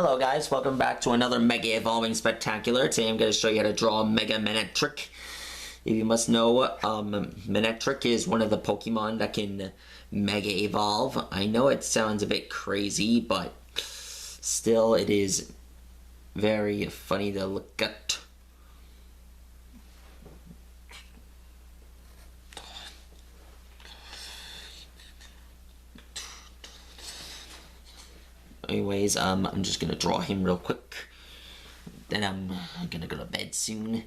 Hello guys, welcome back to another Mega Evolving Spectacular. Today I'm going to show you how to draw Mega Manetric. If you must know, Manetric is one of the Pokemon that can Mega Evolve. I know it sounds a bit crazy, but still it is very funny to look at. Anyways, I'm just gonna draw him real quick. Then I'm gonna go to bed soon.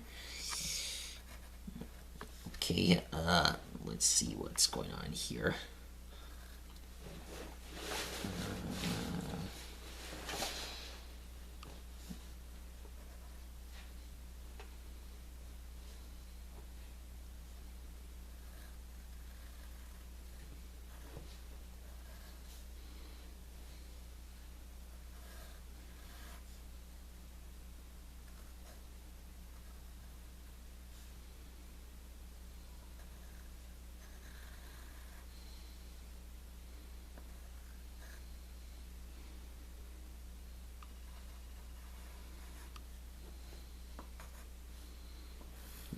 Okay, let's see what's going on here.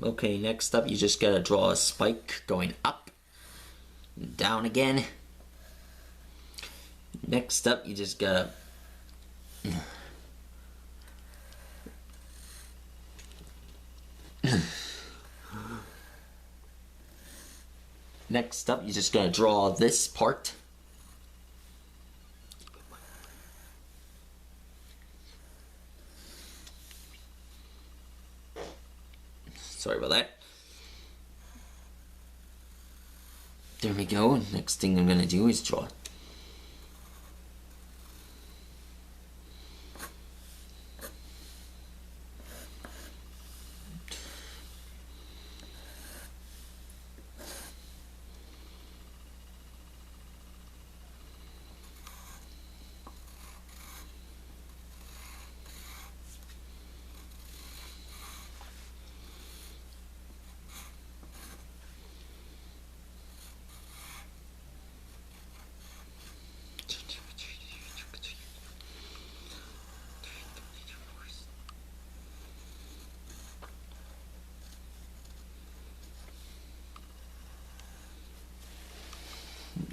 Okay, next up you just gotta draw a spike going up, down again. Next up you just gotta next up you just gotta draw this part. Sorry about that. There we go. Next thing I'm gonna do is draw.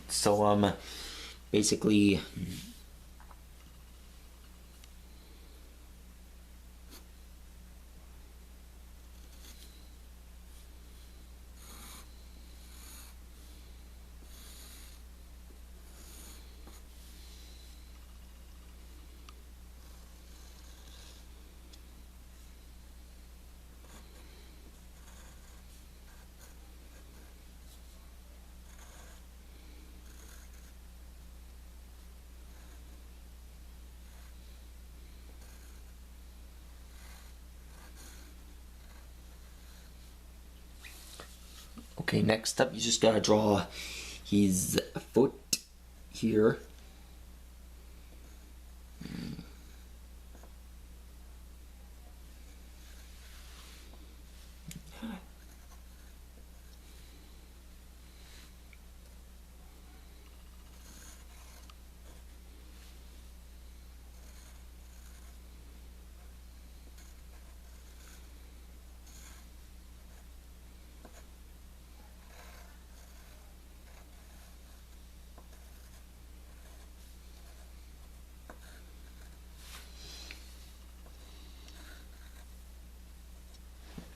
So, basically, okay, next up you just gotta draw his foot here.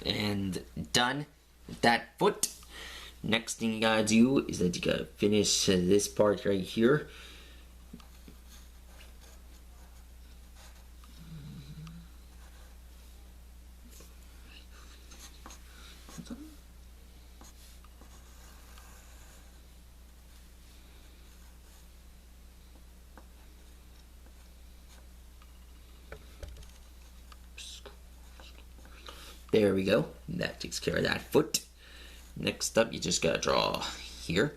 And done with that foot. Next thing you gotta do is that you gotta finish this part right here. There we go. That takes care of that foot. Next up, you just gotta draw here.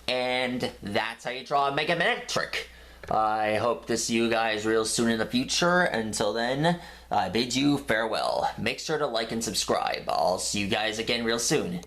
And that's how you draw a Mega Manetric. I hope to see you guys real soon in the future. Until then, I bid you farewell. Make sure to like and subscribe. I'll see you guys again real soon.